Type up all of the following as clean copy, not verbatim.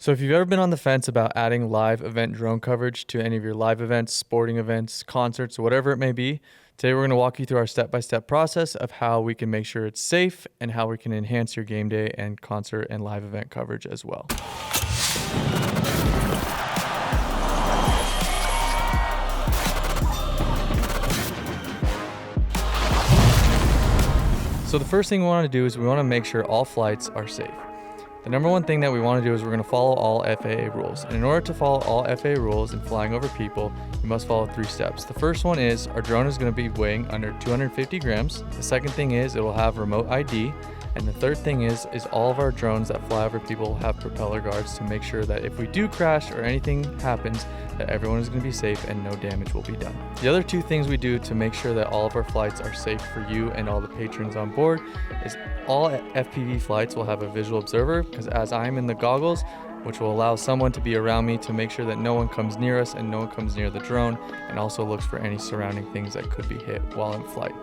So if you've ever been on the fence about adding live event drone coverage to any of your live events, sporting events, concerts, whatever it may be, today we're going to walk you through our step-by-step process of how we can make sure it's safe and how we can enhance your game day and concert and live event coverage as well. So the first thing we want to do is we want to make sure all flights are safe. The number one thing that we want to do is we're going to follow all FAA rules. And in order to follow all FAA rules in flying over people, you must follow 3 steps. The first one is our drone is going to be weighing under 250 grams. The second thing is it will have remote ID. And the third thing is all of our drones that fly over people have propeller guards to make sure that if we do crash or anything happens, that everyone is going to be safe and no damage will be done. The other 2 things we do to make sure that all of our flights are safe for you and all the patrons on board is all FPV flights will have a visual observer, because as I'm in the goggles, which will allow someone to be around me to make sure that no one comes near us and no one comes near the drone, and also looks for any surrounding things that could be hit while in flight.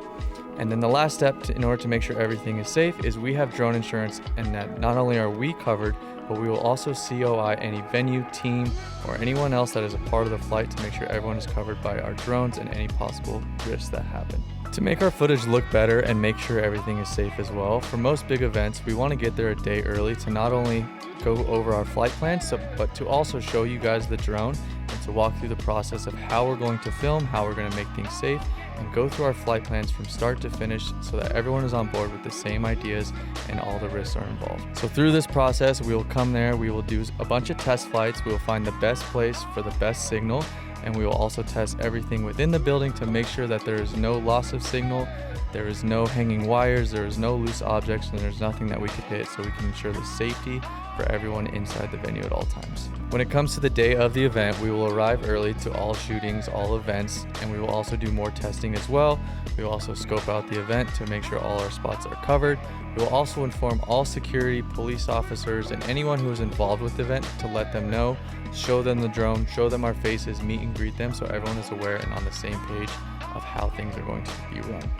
And then the last step in order to make sure everything is safe is we have drone insurance, and that not only are we covered, but we will also COI any venue, team, or anyone else that is a part of the flight to make sure everyone is covered by our drones and any possible risks that happen. To make our footage look better and make sure everything is safe as well, for most big events, we want to get there a day early to not only go over our flight plans, but to also show you guys the drone and to walk through the process of how we're going to film, how we're going to make things safe, and go through our flight plans from start to finish so that everyone is on board with the same ideas and all the risks are involved. So through this process, we will come there, we will do a bunch of test flights, we will find the best place for the best signal, and we will also test everything within the building to make sure that there is no loss of signal, there is no hanging wires, there is no loose objects, and there's nothing that we could hit, so we can ensure the safety for everyone inside the venue at all times. When it comes to the day of the event, we will arrive early to all shootings, all events, and we will also do more testing as well. We will also scope out the event to make sure all our spots are covered. We will also inform all security, police officers, and anyone who is involved with the event to let them know, show them the drone, show them our faces, meet and greet them so everyone is aware and on the same page of how things are going to be run.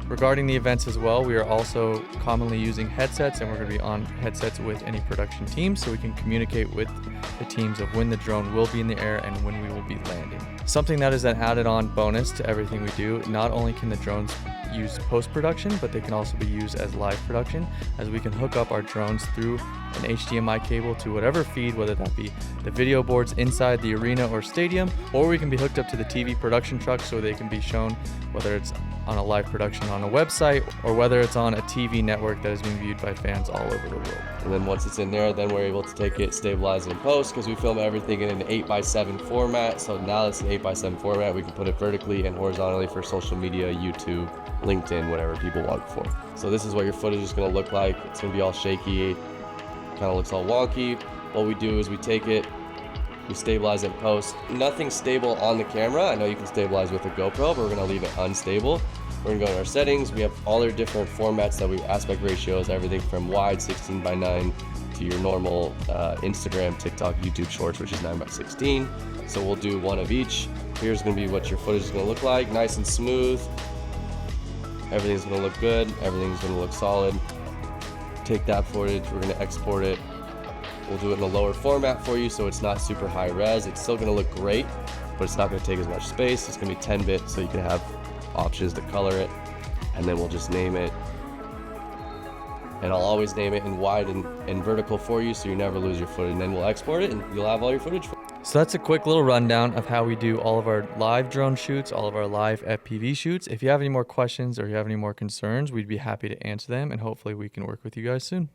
Regarding the events as well, we are also commonly using headsets, and we're going to be on headsets with any production teams so we can communicate with the teams of when the drone will be in the air and when we will be landing. Something that is an added on bonus to everything we do, not only can the drones use post-production, but they can also be used as live production, as we can hook up our drones through an HDMI cable to whatever feed, whether that be the video boards inside the arena or stadium, or we can be hooked up to the TV production truck so they can be shown, whether it's on a live production on a website or whether it's on a TV network that is being viewed by fans all over the world. And then once it's in there, then we're able to take it, stabilize it in post, because we film everything in an 8x7 format. So now it's an 8x7 format, we can put it vertically and horizontally for social media, YouTube, LinkedIn, whatever people want it for. So this is what your footage is going to look like. It's going to be all shaky, kind of looks all wonky. What we do is we take it, we stabilize it in post. Nothing stable on the camera. I know you can stabilize with a GoPro, but we're gonna leave it unstable. We're gonna go in our settings. We have all our different formats that aspect ratios, everything from wide 16:9 to your normal Instagram, TikTok, YouTube Shorts, which is 9:16. So we'll do one of each. Here's gonna be what your footage is gonna look like, nice and smooth. Everything's gonna look good. Everything's gonna look solid. Take that footage, we're gonna export it. We'll do it in a lower format for you so it's not super high res. It's still gonna look great, but it's not gonna take as much space. It's gonna be 10-bit so you can have options to color it, and then we'll just name it. And I'll always name it in wide and vertical for you so you never lose your footage. And then we'll export it and you'll have all your footage. So that's a quick little rundown of how we do all of our live drone shoots, all of our live FPV shoots. If you have any more questions or you have any more concerns, we'd be happy to answer them, and hopefully we can work with you guys soon.